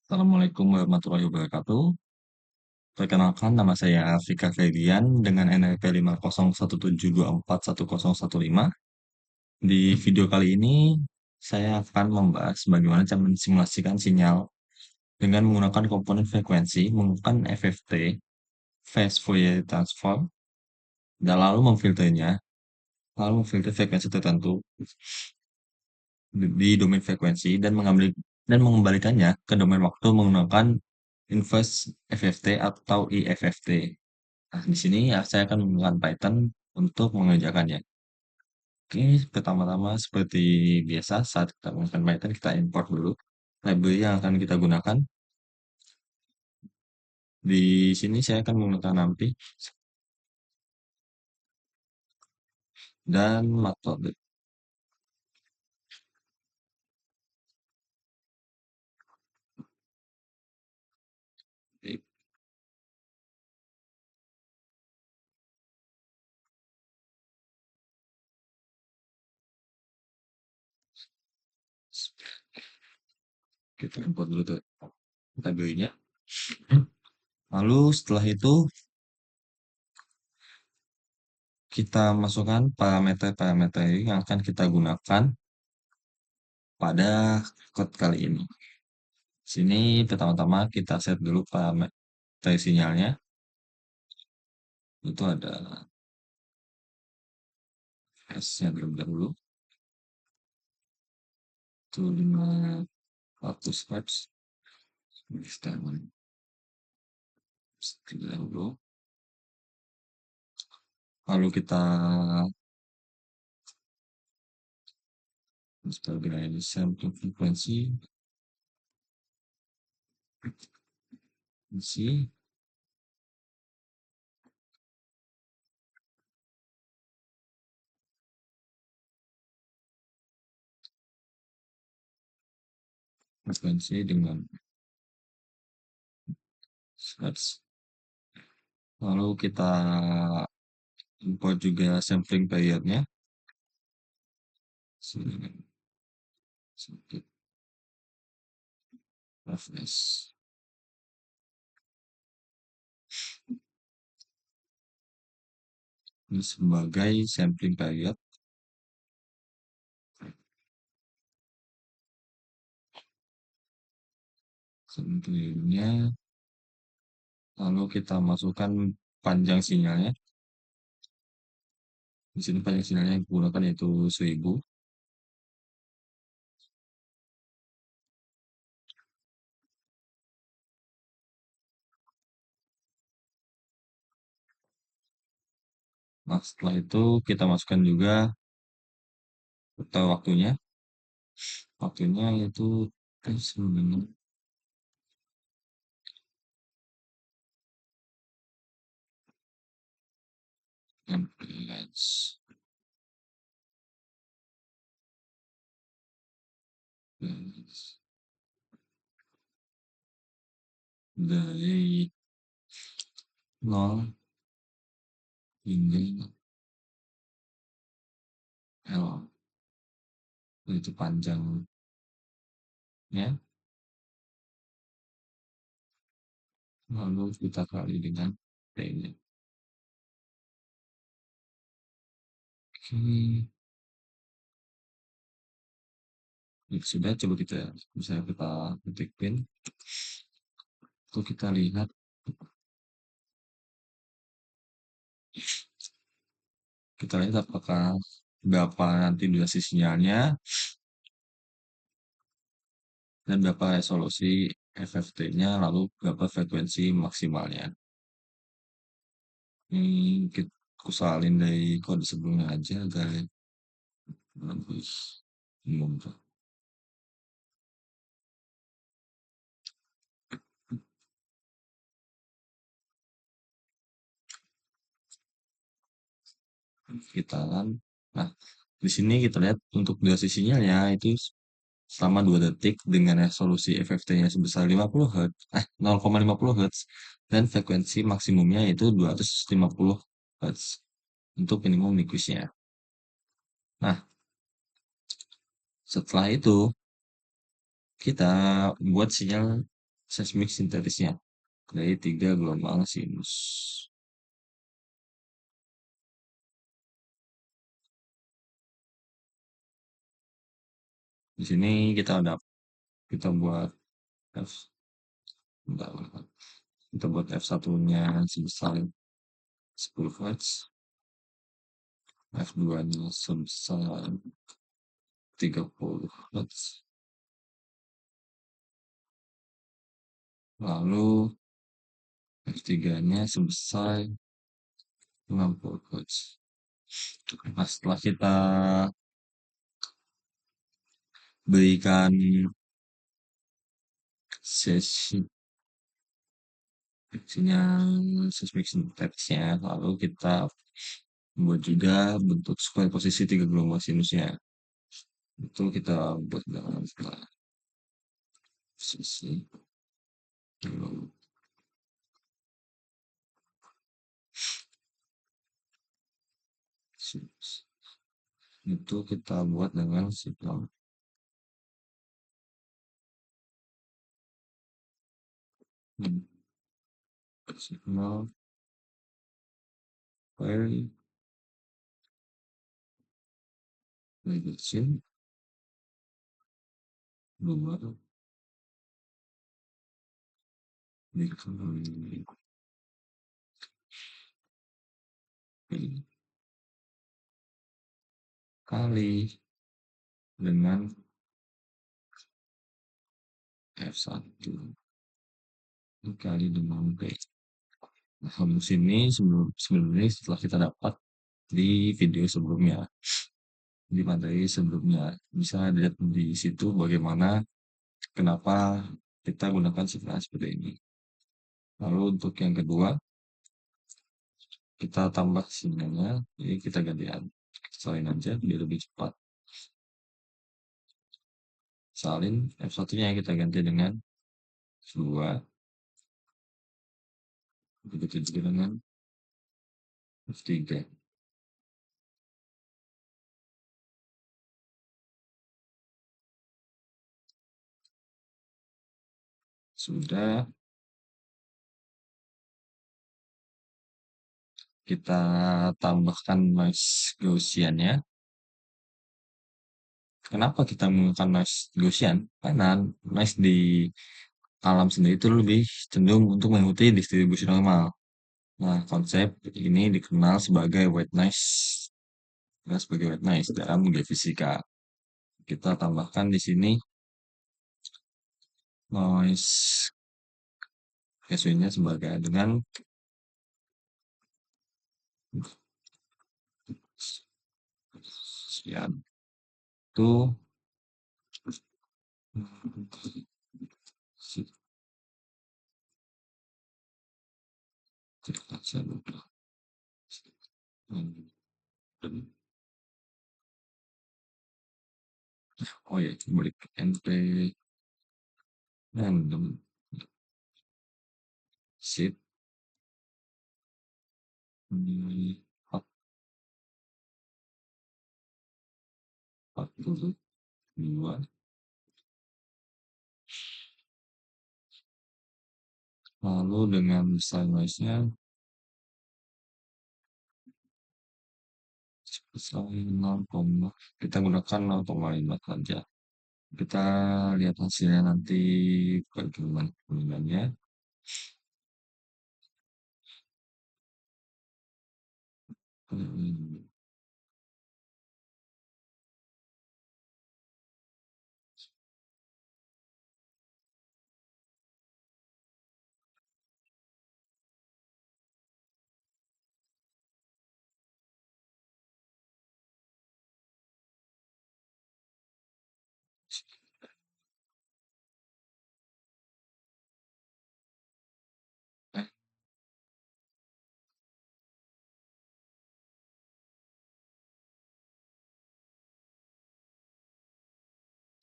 Assalamualaikum warahmatullahi wabarakatuh. Perkenalkan, nama saya Fikar Ferdian dengan NIP 50172410015. Di video kali ini, saya akan membahas bagaimana cara mensimulasikan sinyal dengan menggunakan komponen frekuensi, menggunakan FFT, Phase Fourier Transform, dan lalu memfilter frekuensi tertentu di domain frekuensi dan mengembalikannya ke domain waktu menggunakan inverse FFT atau IFFT. Nah, di sini ya saya akan menggunakan Python untuk mengerjakannya. Oke, pertama-tama seperti biasa saat kita menggunakan Python, kita import dulu library yang akan kita gunakan. Di sini saya akan menggunakan NumPy dan Matplotlib. Kita import dulu tuh library-nya. Lalu setelah itu kita masukkan parameter-parameter yang akan kita gunakan pada code kali ini. Sini pertama-tama kita set dulu parameter sinyalnya. Itu ada S-nya terlebih dahulu. Itu 500 Hz. Kita terlebih dahulu. Lalu kita sebagai sampling frekuensi dengan Hz. Lalu kita import juga sampling periodnya. Sedikit fs. Ini sebagai sampling period. Sampling-nya. Lalu kita masukkan panjang sinyalnya. Di sini panjang sinyalnya yang digunakan yaitu 1000. Nah, setelah itu kita masukkan juga waktunya. Waktunya yaitu 9 amperes dari 0 hingga L. Itu panjangnya. Lalu kita kali dengan T-nya. Oke. Sudah, coba kita bisa kita ketik pin. Untuk kita lihat apakah berapa nanti durasi sinyalnya dan berapa resolusi FFT-nya, lalu berapa frekuensi maksimalnya. Ini aku salin dari kode sebelumnya aja agar lebih umum. Sekitaran. Nah, di sini kita lihat untuk durasi sinyalnya itu selama 2 detik dengan resolusi FFT-nya sebesar 0,50 Hz dan frekuensi maksimumnya yaitu 250 Hz untuk minimum nikuisnya. Nah, setelah itu kita buat sinyal seismik sintetisnya dari tiga gelombang sinus. Di sini kita buat F, bentar, bentar. Kita buat F1-nya sebesar 10 Hz, F2-nya sebesar 30 Hz, lalu F3-nya sebesar 60 Hz. Nah, setelah kita berikan sesi sinyal seismik sintetisnya, lalu kita buat juga bentuk square posisi tiga gelombang sinusnya. Itu kita buat dengan posisi gelombang sinus. Itu kita buat dengan signal signal very reduction dua dikali kali dengan F1 dikali dengan B. Nah, rumus ini sebelumnya setelah kita dapat di video sebelumnya, di materi sebelumnya. Bisa dilihat di situ bagaimana kenapa kita gunakan sinyal seperti ini. Lalu untuk yang kedua, kita tambah sinyalnya, jadi kita gantian. Kita salin aja biar lebih cepat. Salin F1-nya kita ganti dengan 2. Begitu juga dengan F3. Sudah, kita tambahkan noise Gaussian-nya. Kenapa kita menggunakan noise Gaussian? Karena noise di alam sendiri itu lebih cenderung untuk mengikuti distribusi normal. Nah, konsep ini dikenal sebagai white noise. Sebagai white noise dalam geofisika. Kita tambahkan di sini noise Gaussian-nya sebagai dengan sekian. Itu oh ya, kembali ke NP random sheet di 42, lalu dengan besar noise-nya sebesar 0, kita gunakan 0,5 saja. Kita lihat hasilnya nanti bagaimana penggunaannya. Eh,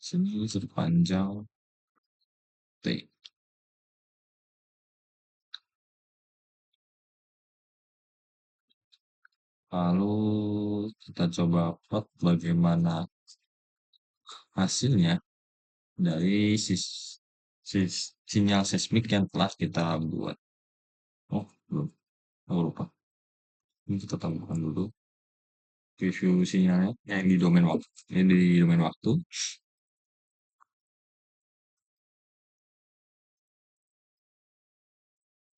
sini sepanjang T. Lalu kita coba plot bagaimana hasilnya dari sinyal seismik yang telah kita buat. Oh, belum. Aku lupa. Ini kita tambahkan dulu preview sinyalnya yang di domain waktu. Ini di domain waktu.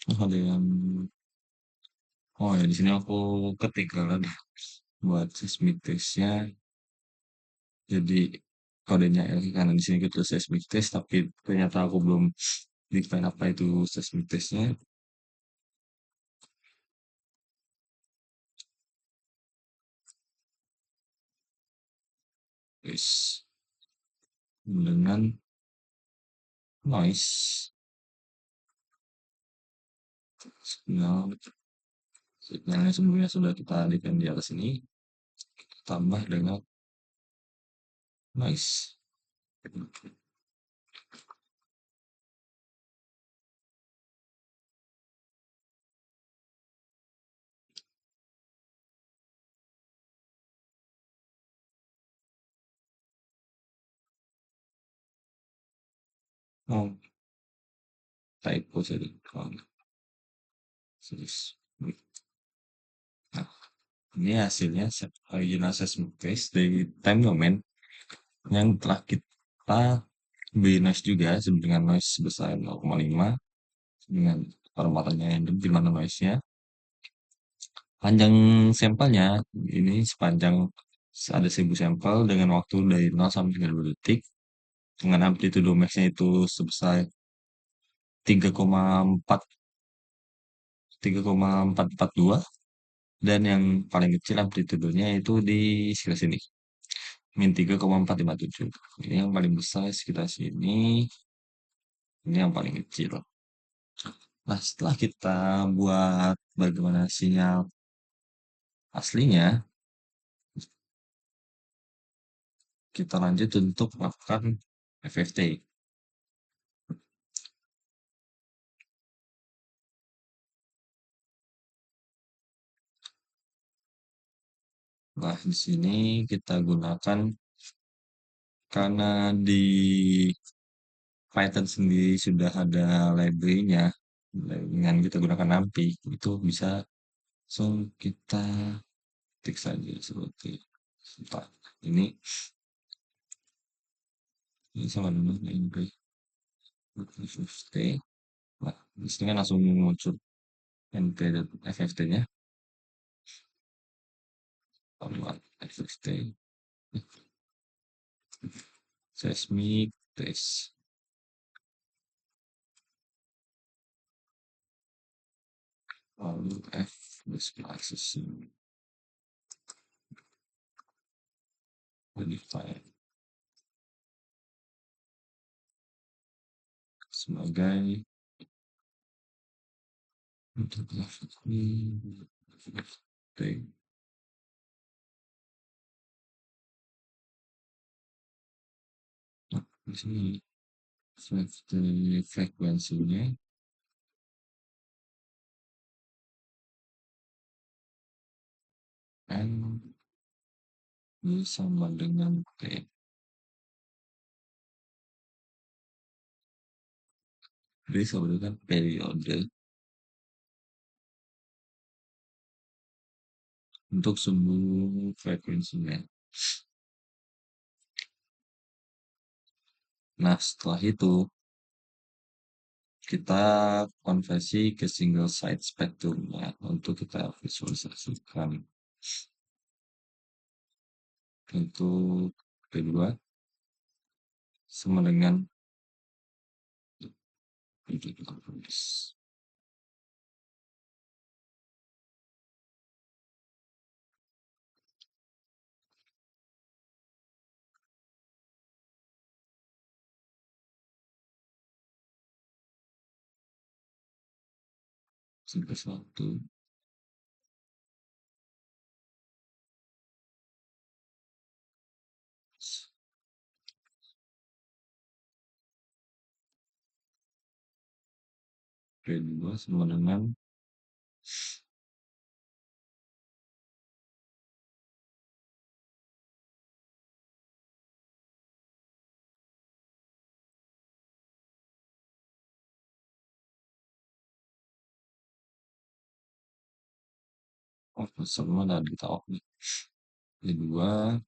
Oh, ada yang oh ya di sini aku ketinggalan buat seismic testnya. Jadi kodenya L karena di sini kita seismic test tapi ternyata aku belum define apa itu seismic testnya. Guys, dengan noise signal signalnya sebelumnya sudah kita define di atas ini tambah dengan noise. Oh, typo tadi. Oh, serius. Nah, ini hasilnya original seismic test dari time domain yang telah kita beri noise juga dengan noise sebesar 0,5 dengan perawatannya yang di mana noise-nya. Panjang sampelnya ini sepanjang ada 1000 sampel dengan waktu dari 0 sampai 30 detik dengan amplitudo max-nya itu sebesar 3,4 3,442 dan yang paling kecil amplitudonya itu di sekitar sini min 3,457. Ini yang paling besar sekitar sini, ini yang paling kecil. Nah, setelah kita buat bagaimana sinyal aslinya, kita lanjut untuk melakukan FFT. Nah, di sini kita gunakan karena di Python sendiri sudah ada library-nya dengan kita gunakan NumPy itu bisa langsung kita ketik saja seperti sebentar. Ini sama dengan library FFT. Nah, di sini kan langsung muncul np.fft-nya tambah FFT seismic test lalu F displaces modify sebagai untuk FFT. Nah, di sini FFT frekuensinya N ini sama dengan T. Jadi sebenarnya kan periode untuk seluruh frekuensinya. Nah, setelah itu kita konversi ke single side spectrum ya untuk kita visualisasikan. Untuk kedua sama dengan itu kita tulis. Sampai satu kedua sama dengan Oh, semua udah kita off nih. Kedua,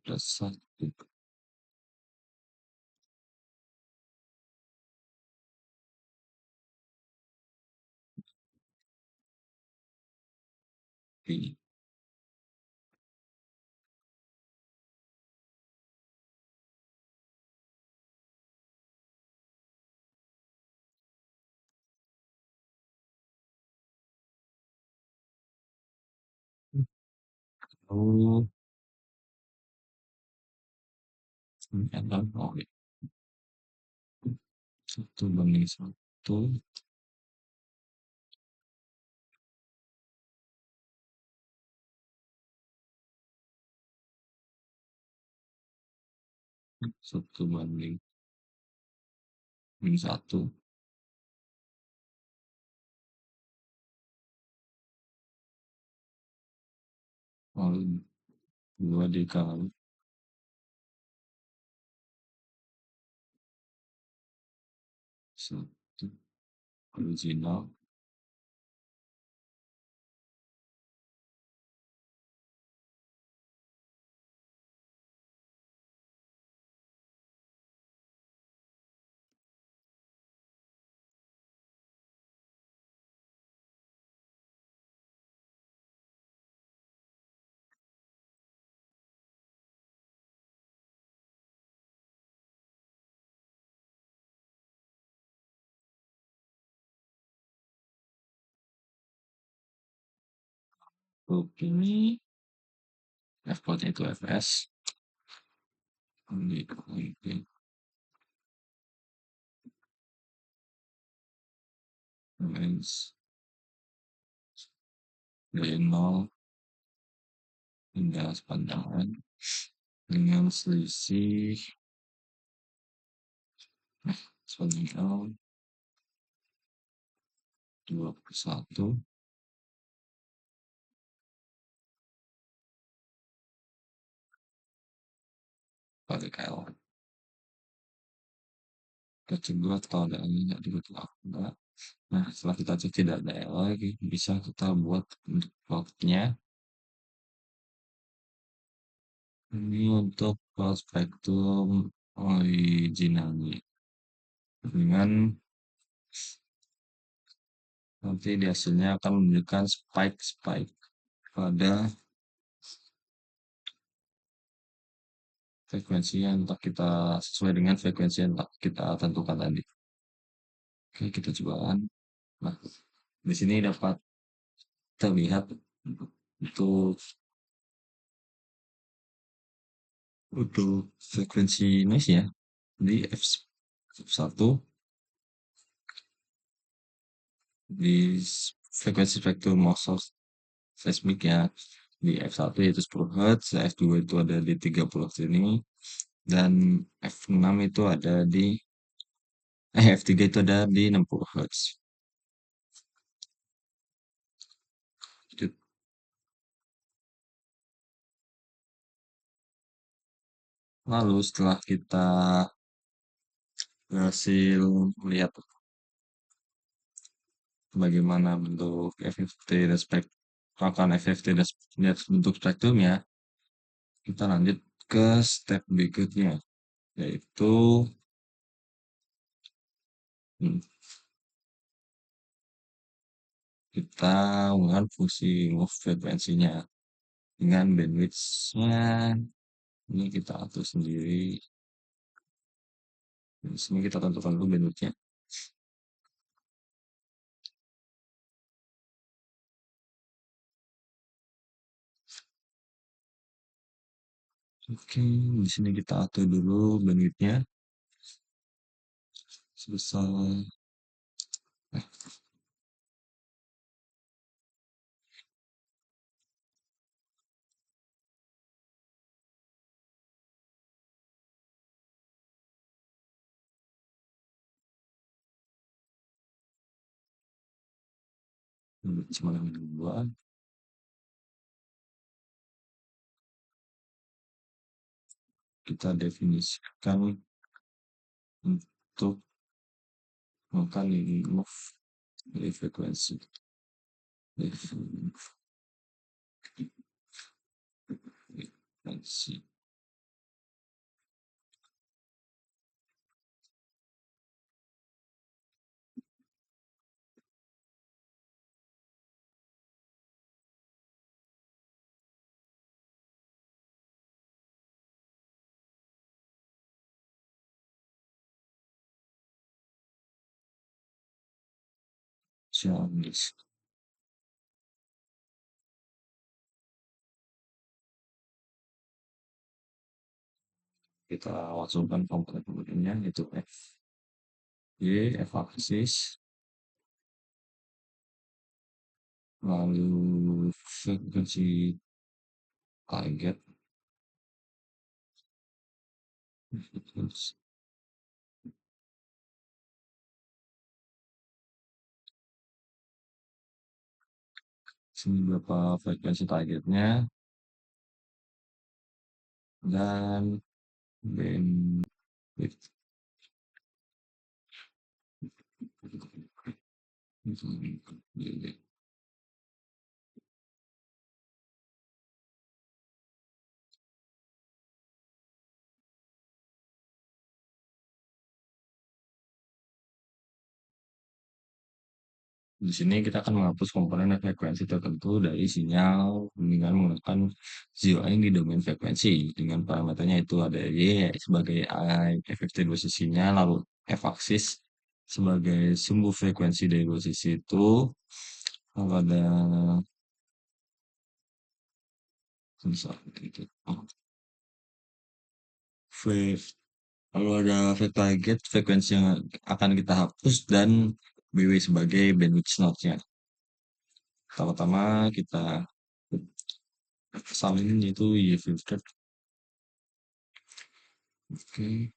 plus satu. Ini. Lalu, ini adalah oh, ya. 1 banding 1. 1 banding 1. Lalu 2 dikali 1 original. Oke, ini F-nya itu Fs. Ini range dari 0 hingga sepanjangan dengan selisih sepanjang 21 pada KL. Kedua, kalau ada ini tidak dibutuh enggak. Nah, setelah kita cek tidak ada lagi, bisa kita buat untuk plotnya. Ini untuk plot spektrum originalnya. Dengan nanti di hasilnya akan menunjukkan spike-spike pada frekuensi yang tak kita sesuai dengan frekuensi yang tak kita tentukan tadi. Oke, kita coba. Nah, di sini dapat terlihat untuk frekuensi noise ya di F1 di frekuensi spektrum motion seismik ya di F1 yaitu 10 Hz, F2 itu ada di 30 Hz ini, dan F6 itu ada di F3 itu ada di 60 Hz. Lalu setelah kita berhasil melihat bagaimana bentuk FFT dan akan FFT dan bentuk spektrumnya, kita lanjut ke step berikutnya, yaitu hmm, kita menggunakan fungsi move frekuensinya dengan bandwidth-nya. Ini kita atur sendiri. Di sini kita tentukan dulu bandwidth-nya. Oke, di sini kita atur dulu bandwidth-nya sebesar cuma yang kedua kita definisikan untuk mengkali remove dari frekuensi frekuensi Chinese. Kita masukkan komponen-komponennya yaitu F, Y, F axis, lalu frekuensi target, frekuensi sini berapa frekuensi targetnya dan bandwidth. Di sini kita akan menghapus komponen dan frekuensi tertentu dari sinyal dengan menggunakan zeroing di domain frekuensi dengan parameternya itu ada Y sebagai FFT dua sisinya, lalu F axis sebagai sumbu frekuensi dari dua sisi itu, lalu ada wave, lalu ada wave target frekuensi yang akan kita hapus dan BW sebagai bandwidth node-nya. Pertama-tama kita salin yaitu Y filtered. Oke,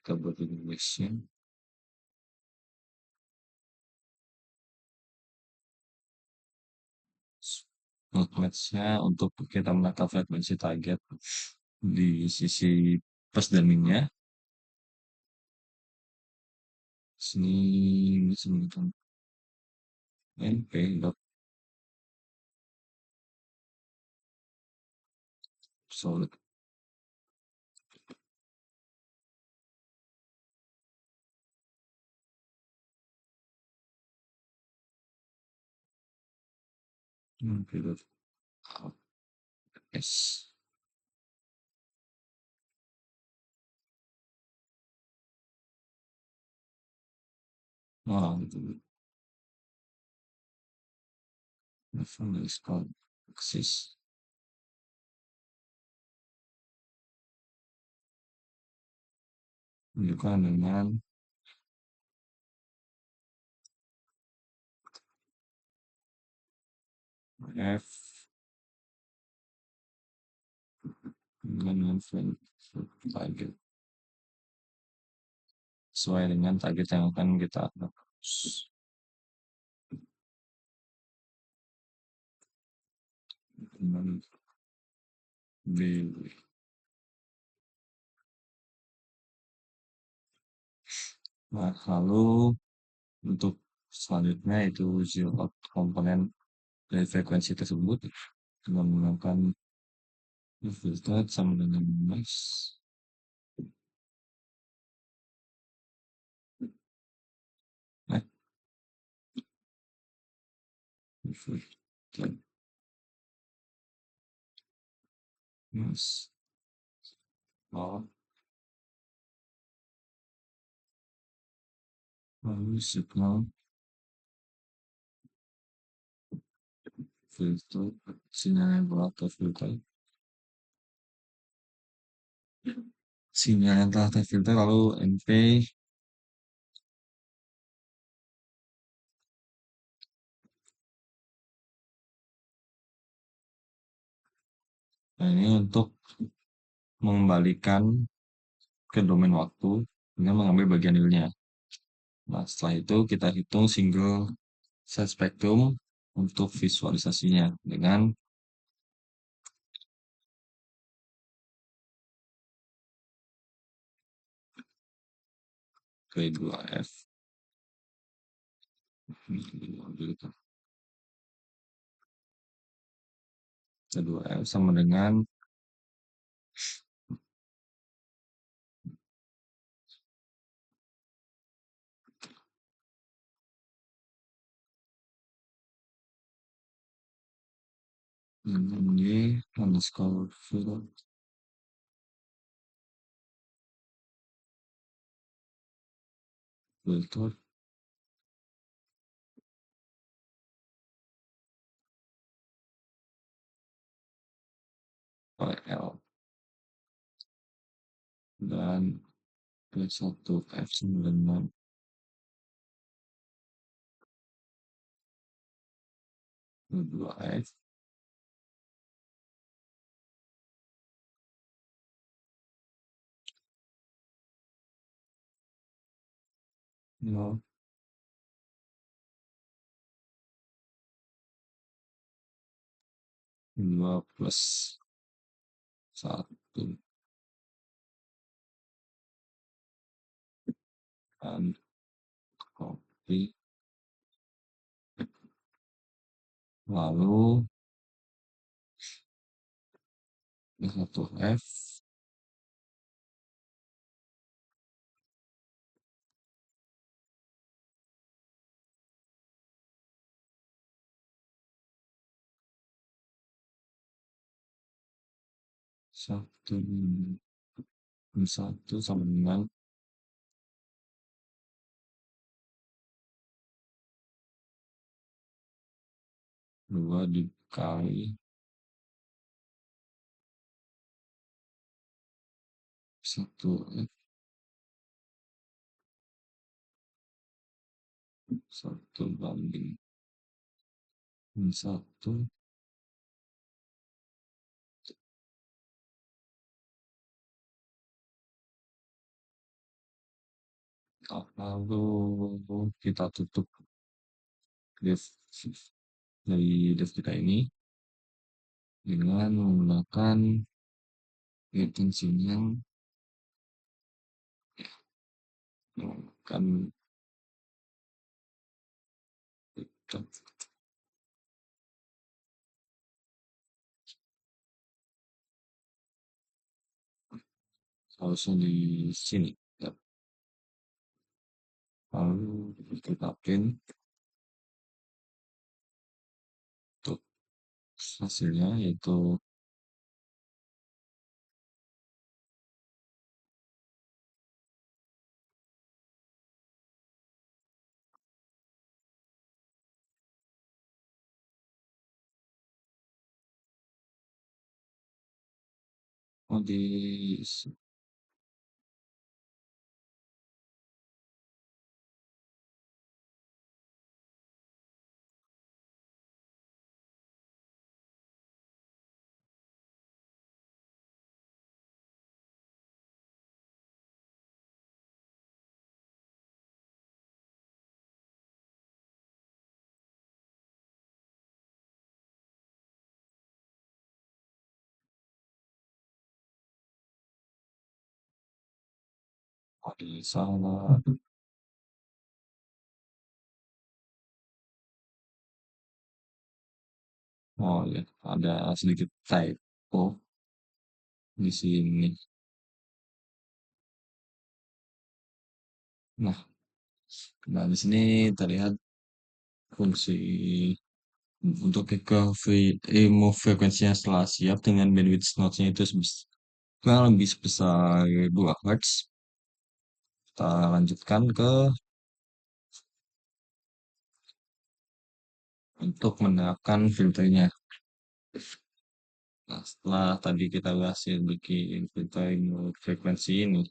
kita buat animation. Match-nya untuk kita menata frekuensi target di sisi plus dan minnya. Sini disebutkan np dot solid. np dot s. Nah, itu underscore axis menunjukkan dengan f dengan target sesuai dengan target yang akan kita hapus. Dengan B. Nah, lalu untuk selanjutnya itu zero out komponen dari frekuensi tersebut dengan menggunakan filter sama dengan noise. Nah, Mas, oh, lalu signal filter, sinyal yang telah terfilter, sinyal yang telah terfilter lalu NP. Nah, ini untuk mengembalikan ke domain waktu dengan mengambil bagian nilnya. Nah, setelah itu kita hitung single set spektrum untuk visualisasinya dengan P2F. P2F sama dengan Y underscore filter L dan P1F sama dengan P2F. Nol 2 plus 1 dan copy lalu P1F 1 sama dengan 2 dikali 1F 1 banding 1 lalu kita tutup div dari div kita ini dengan menggunakan intensinya menggunakan harusnya di sini ya. Lalu kita print untuk hasilnya yaitu di salah. Oh ya, ada sedikit typo di sini. Nah, nah di sini terlihat fungsi Untuk remove frekuensinya setelah siap dengan bandwidth node-nya itu kurang lebih sebesar 2 Hz. Kita lanjutkan ke untuk menerapkan filternya. Nah, setelah tadi kita berhasil bikin filter remove frekuensi ini,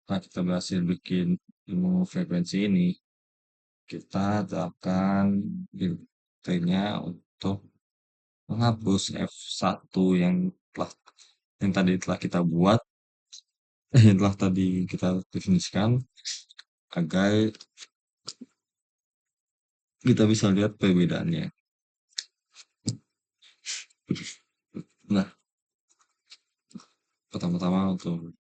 setelah kita berhasil bikin remove frekuensi ini, kita terapkan filternya untuk menghapus F1 yang tadi telah kita buat, yang telah tadi kita definisikan agar kita bisa lihat perbedaannya. Nah, pertama-tama untuk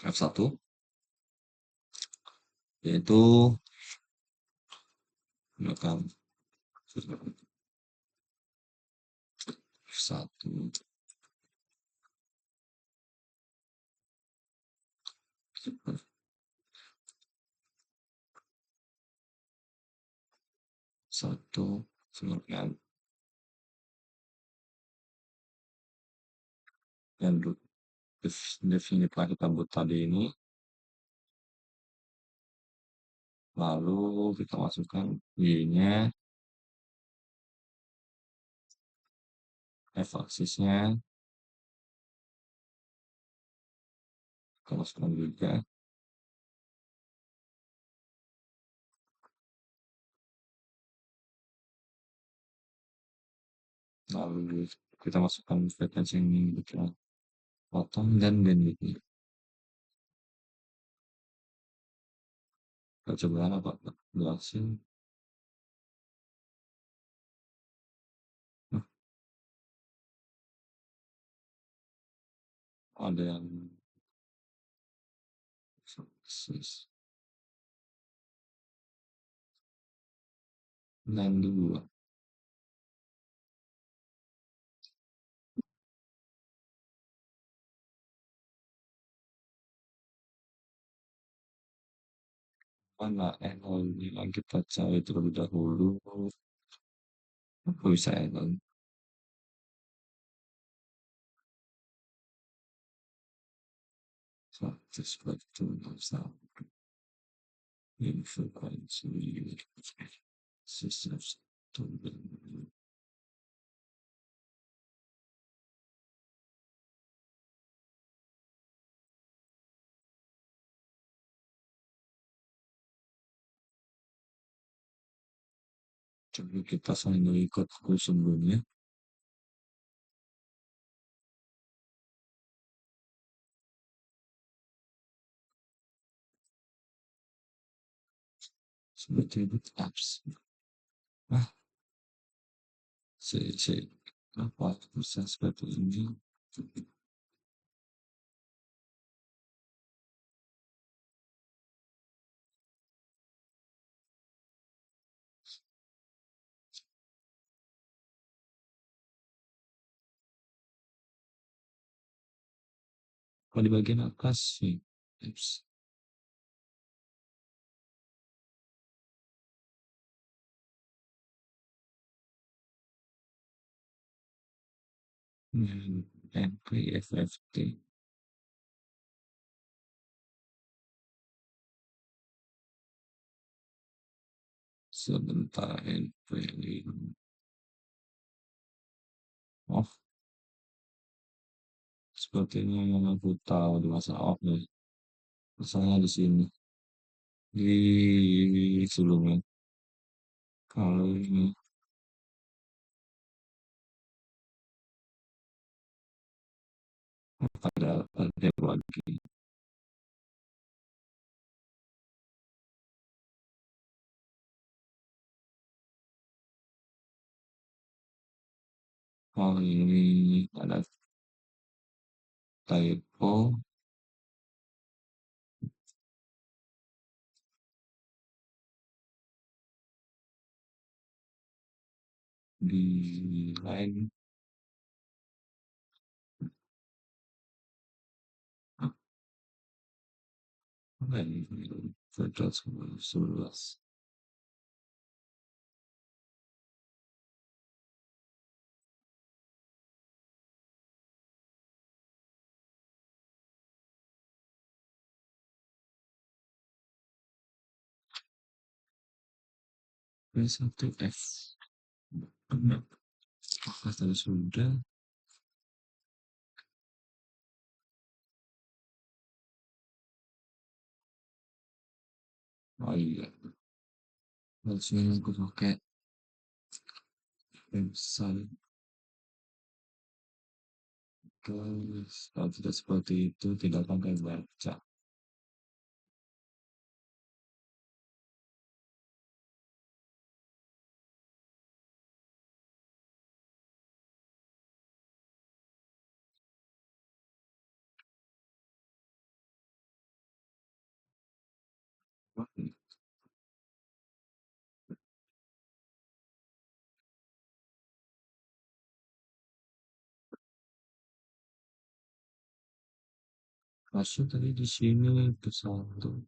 F1 yaitu menggunakan F1 satu dengan yang definite telah kita buat tadi ini, lalu kita masukkan Y-nya, F aksisnya kita masukkan juga, lalu kita masukkan frekuensi yang ingin kita potong dan bandwidth-nya. Kita coba apa berhasil. Nah, ada yang aksis 92 mana ini yang kita cari terlebih dahulu. Apa bisa Enon 141 frekuensi sistem satu. Coba kita sambil ikut sebelumnya. Seperti itu apps. Ah, C apa bisa seperti ini. Kalau di bagian atas sih apps. NPFFT sebentar NP. Oh, sepertinya yang aku tahu di masa off nih. Misalnya di sini di sebelumnya. Kalau ini ada lagi. Kalau ini ada typo di line line 11. P1F. Apakah tadi sudah? Oh iya, harusnya aku pakai website. Guys, kalau tidak seperti itu tidak akan saya baca. Masuk tadi di sini ke satu.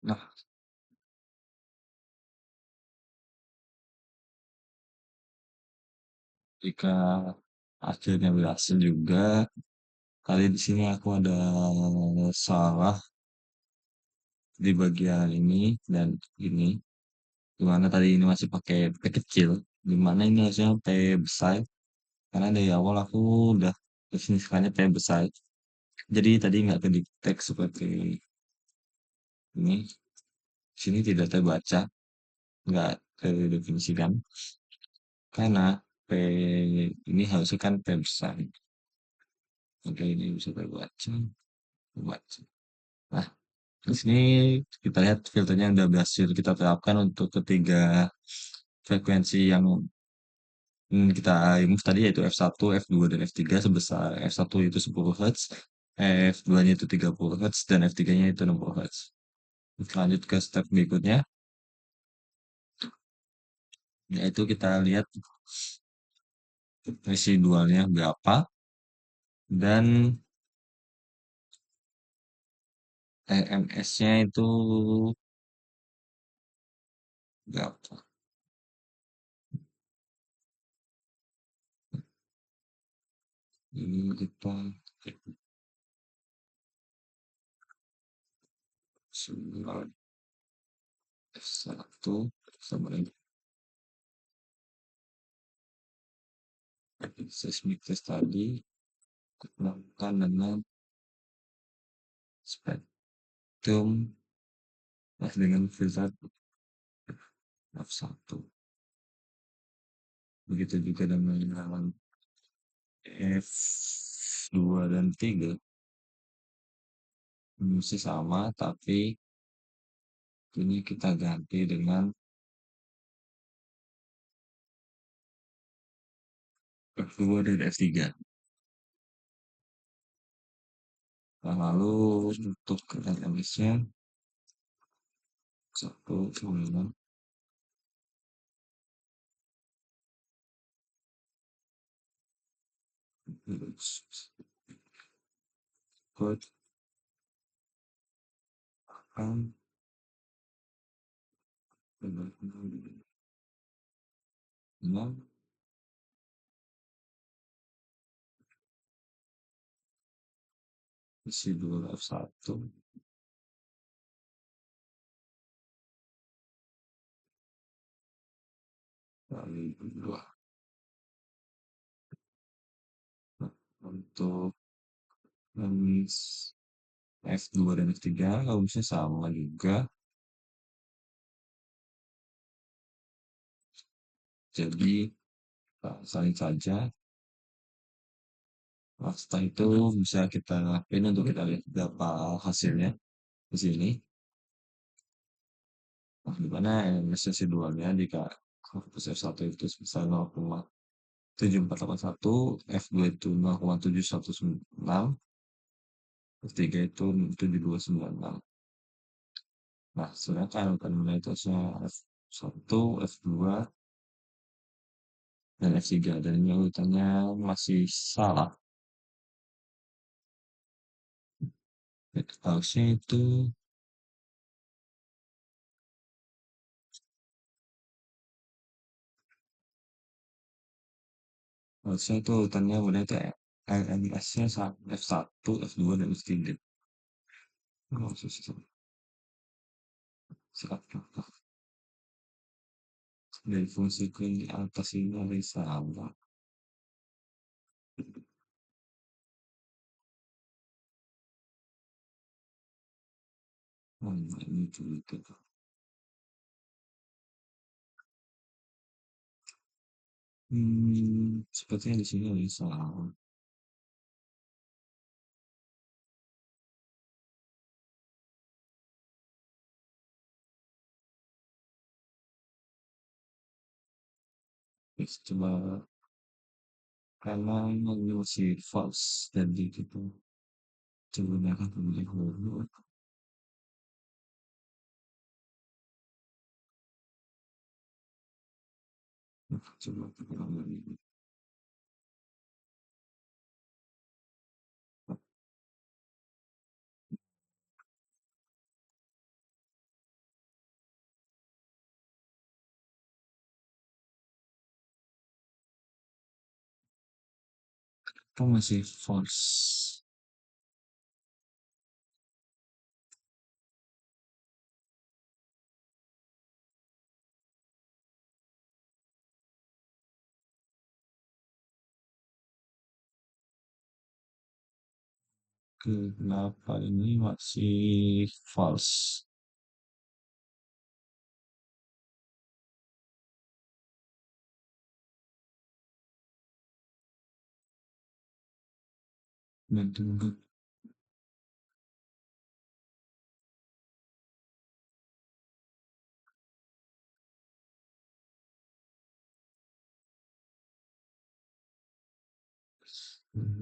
Nah, jika akhirnya berhasil juga, kali di sini aku ada salah di bagian ini dan ini. Dimana tadi ini masih pakai P kecil, dimana ini harusnya P besar. Karena dari awal aku udah definisikannya P besar. Jadi tadi nggak kedetek seperti ini. Sini tidak terbaca, nggak terdefinisikan. Karena P ini harusnya kan P besar. Oke, ini bisa terbaca. Terbaca. Nah, di sini kita lihat filternya udah berhasil kita terapkan untuk ketiga frekuensi yang kita remove tadi yaitu F1, F2, dan F3 sebesar F1 itu 10 Hz, F2-nya itu 30 Hz, dan F3-nya itu 60 Hz. Kita lanjut ke step berikutnya, yaitu kita lihat residualnya berapa dan EMS-nya itu berapa. Ini kita sembilan F1 sama dengan seismic test tadi melakukan dengan spektrum dengan filter F1. Begitu juga dengan F2 dan 3 masih sama, tapi ini kita ganti dengan F2 dan F3. Nah, lalu untuk LMS-nya 1,9 kode akan benar-benar isi 2 F1 kali 2. Nah, untuk F2 dan F3 kalau bisa sama juga, jadi salin saja. Nah, setelah itu bisa kita lakuin untuk kita lihat berapa hasilnya di sini. Nah, di mana residualnya jika hapus F1 itu sebesar 0,7481, F2 itu 0,716, F3 itu 7296. Nah, sedangkan kandungan nitratnya F1, F2, dan F3 dan ini urutannya masih salah. Harusnya itu Harusnya itu urutannya benar itu RMS-nya F1, F2, dan F3. Oh, susah. Siapa? Dari fungsi ke atas ini ada salah. Oh, ini juga. Sepertinya di sini ada salah. Terus coba karena ini masih false jadi gitu. Coba mereka terlebih dahulu. Coba kita lagi. Itu masih false. Kenapa ini masih false? Dan tunggu.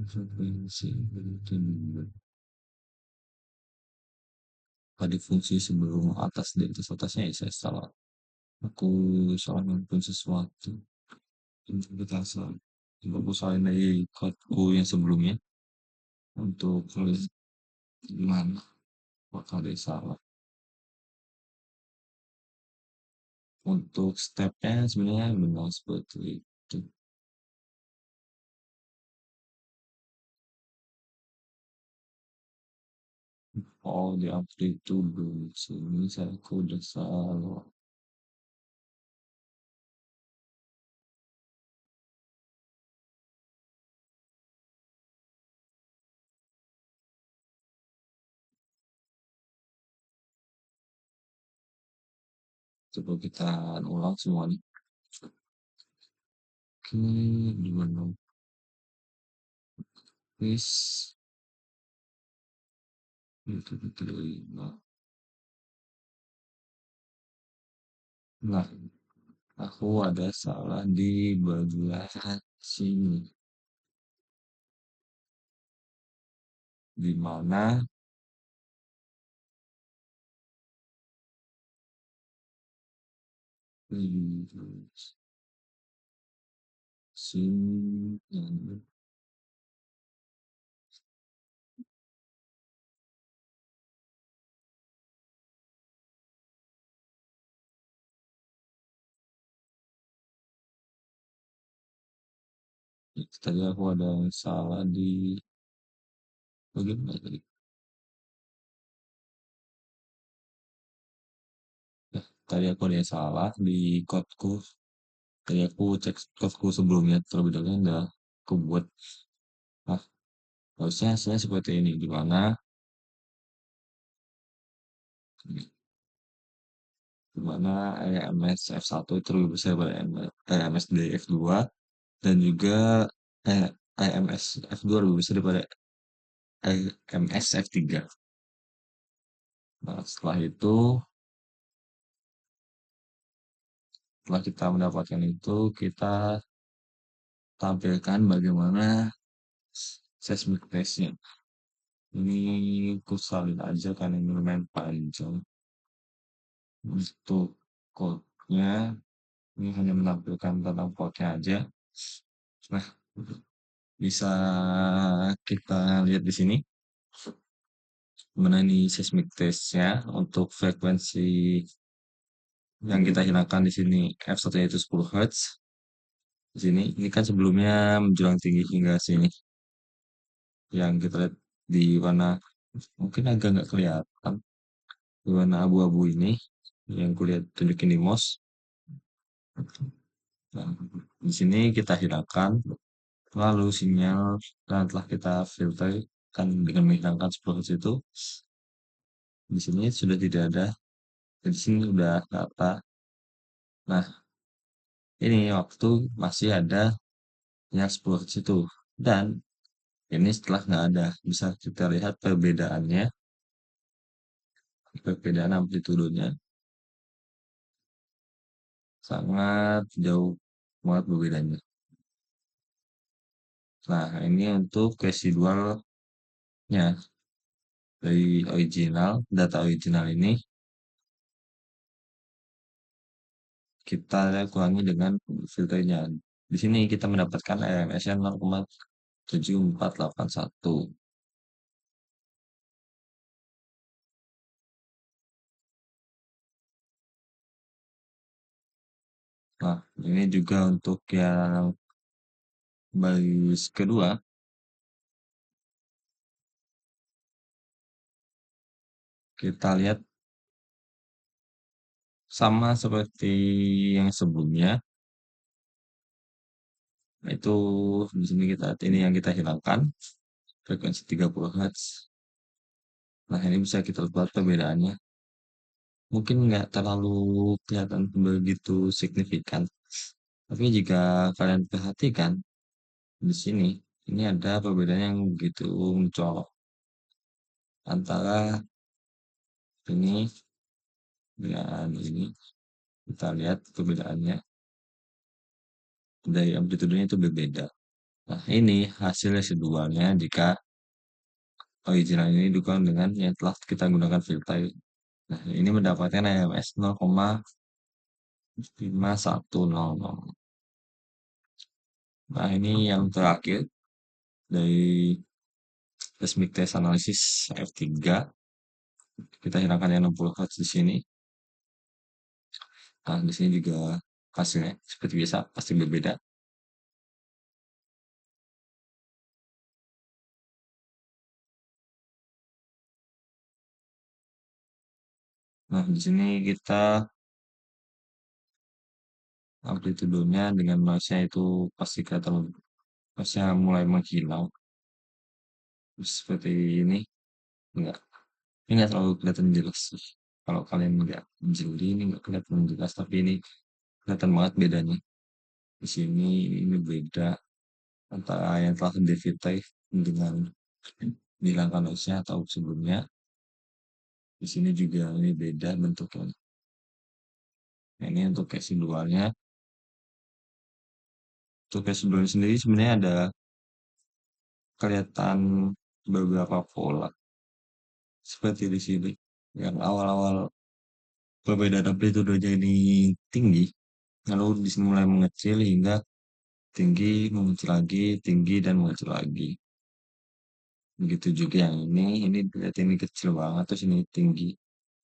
Frekuensi. Tadi fungsi sebelum atas di atas atasnya ya saya salah. Aku salah melakukan sesuatu. Interpretasi. Coba aku salin dari codeku yang sebelumnya untuk gimana. Apakah ada yang salah? Untuk stepnya sebenarnya memang seperti itu. Oh, di amplitude. Sini saya udah salah. Coba kita ulang semuanya. Oke, gimana? Please. Itu diterima. Nah, aku ada salah di bagian sini. Di mana di sini tadi aku ada salah di bagian mana tadi? Ya, tadi aku ada yang salah di codeku. Tadi aku cek codeku sebelumnya terlebih dahulu udah aku buat. Nah, harusnya hasilnya seperti ini. Di mana di mana EMS F1 itu lebih besar daripada EMS dari F2 dan juga eh, EMS F2 lebih besar daripada EMS F3. Nah, setelah kita mendapatkan itu, kita tampilkan bagaimana seismic test-nya. Ini aku salin aja karena ini lumayan panjang. Untuk code-nya, ini hanya menampilkan tentang code-nya aja. Nah, bisa kita lihat di sini. Mana ini seismic test-nya untuk frekuensi yang kita hilangkan di sini F1 yaitu 10 Hz. Di sini, ini kan sebelumnya menjulang tinggi hingga sini, yang kita lihat di warna mungkin agak nggak kelihatan, di warna abu-abu ini, yang kulihat tunjukin di mouse. Nah, di sini kita hilangkan, lalu sinyal dan telah kita filter kan dengan menghilangkan 10 Hz itu, di sini sudah tidak ada, di sini udah rata. Nah, ini waktu masih ada yang 10 Hz itu, dan ini setelah nggak ada, bisa kita lihat perbedaannya, perbedaan amplitudenya sangat jauh banget perbedaannya. Nah, ini untuk residualnya dari original, data original ini kita kurangi dengan filternya. Di sini kita mendapatkan RMS-nya 0,7481. Nah, ini juga untuk yang baris kedua, kita lihat sama seperti yang sebelumnya, itu di sini kita ini yang kita hilangkan, frekuensi 30 Hz. Nah, ini bisa kita lihat perbedaannya. Mungkin nggak terlalu kelihatan begitu signifikan, tapi jika kalian perhatikan di sini, ini ada perbedaan yang begitu mencolok antara ini dengan ini. Kita lihat perbedaannya dari amplitudenya itu berbeda. Nah, ini hasil residualnya jika original ini didukung dengan yang telah kita gunakan filter. Nah, ini mendapatkan RMS 0,5100. Nah, ini yang terakhir dari seismic test analysis F3. Kita hilangkan yang 60 Hz di sini. Nah, di sini juga hasilnya seperti biasa pasti berbeda. Nah, di sini kita amplitudenya dengan noise-nya itu pasti kelihatan noise-nya mulai menghilang. Seperti ini, enggak. Ini enggak terlalu kelihatan jelas sih. Kalau kalian nggak jeli, ini nggak kelihatan jelas, tapi ini kelihatan banget bedanya. Di sini ini beda antara yang telah di dengan dihilangkan noise-nya atau sebelumnya. Di sini juga ini beda bentuknya. Nah, ini untuk residualnya. Untuk residualnya sendiri sebenarnya ada kelihatan beberapa pola seperti di sini. Yang awal-awal perbedaan amplitudenya ini tinggi, lalu di sini mulai mengecil hingga tinggi, mengecil lagi, tinggi dan mengecil lagi. Begitu juga yang ini lihat ini kecil banget, terus ini tinggi.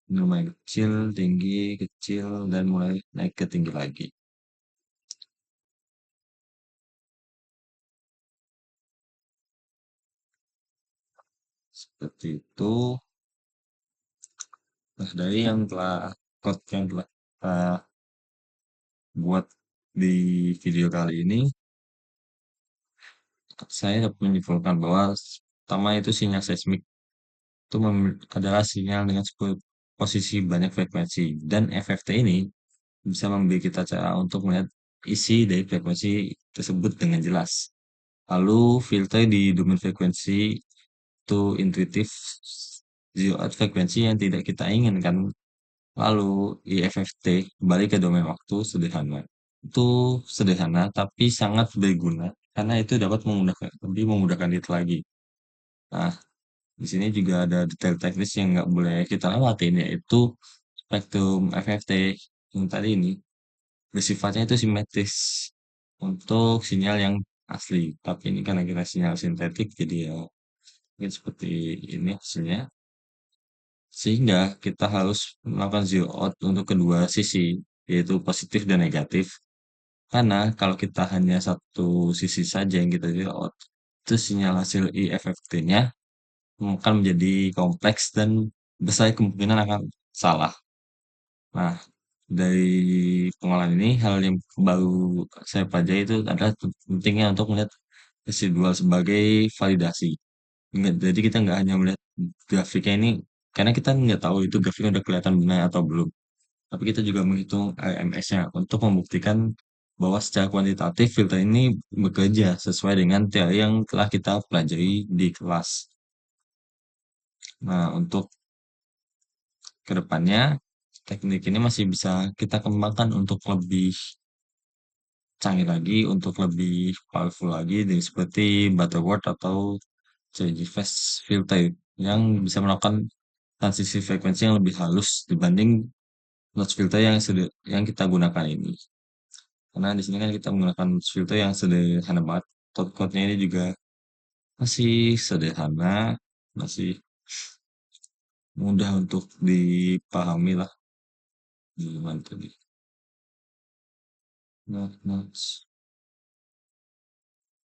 Ini lumayan kecil, tinggi, kecil, dan mulai naik ke tinggi lagi. Seperti itu. Nah, dari yang telah code yang telah kita buat di video kali ini, saya dapat menyimpulkan bahwa pertama itu sinyal seismik itu adalah sinyal dengan posisi banyak frekuensi, dan FFT ini bisa memberi kita cara untuk melihat isi dari frekuensi tersebut dengan jelas. Lalu filter di domain frekuensi itu intuitif, zero out frekuensi yang tidak kita inginkan. Lalu IFFT kembali ke domain waktu sederhana. Itu sederhana tapi sangat berguna karena itu dapat lebih memudahkan itu lagi. Nah, di sini juga ada detail teknis yang nggak boleh kita lewatin, yaitu spektrum FFT yang tadi ini bersifatnya itu simetris untuk sinyal yang asli. Tapi ini karena kita sinyal sintetik, jadi ya mungkin seperti ini hasilnya. Sehingga kita harus melakukan zero out untuk kedua sisi, yaitu positif dan negatif. Karena kalau kita hanya satu sisi saja yang kita lihat, itu sinyal hasil IFFT-nya akan menjadi kompleks dan besar kemungkinan akan salah. Nah, dari pengalaman ini, hal yang baru saya pelajari itu adalah pentingnya untuk melihat residual sebagai validasi. Jadi kita nggak hanya melihat grafiknya ini, karena kita nggak tahu itu grafiknya udah kelihatan benar atau belum. Tapi kita juga menghitung RMS-nya untuk membuktikan bahwa secara kuantitatif filter ini bekerja sesuai dengan teori yang telah kita pelajari di kelas. Nah, untuk kedepannya, teknik ini masih bisa kita kembangkan untuk lebih canggih lagi, untuk lebih powerful lagi, seperti Butterworth atau CG Fast Filter yang bisa melakukan transisi frekuensi yang lebih halus dibanding notch filter yang kita gunakan ini. Karena di sini kan kita menggunakan notch filter yang sederhana banget. Code-nya ini juga masih sederhana, masih mudah untuk dipahami lah. Gimana tadi? Notch.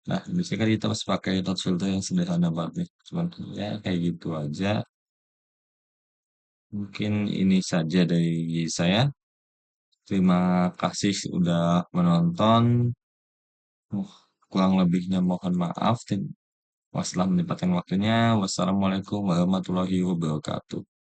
Nah, biasanya kan kita masih pakai notch filter yang sederhana banget nih. Cuman ya kayak gitu aja. Mungkin ini saja dari saya. Terima kasih sudah menonton. Uh, Kurang lebihnya mohon maaf. Setelah menyempatkan waktunya. Wassalamualaikum warahmatullahi wabarakatuh.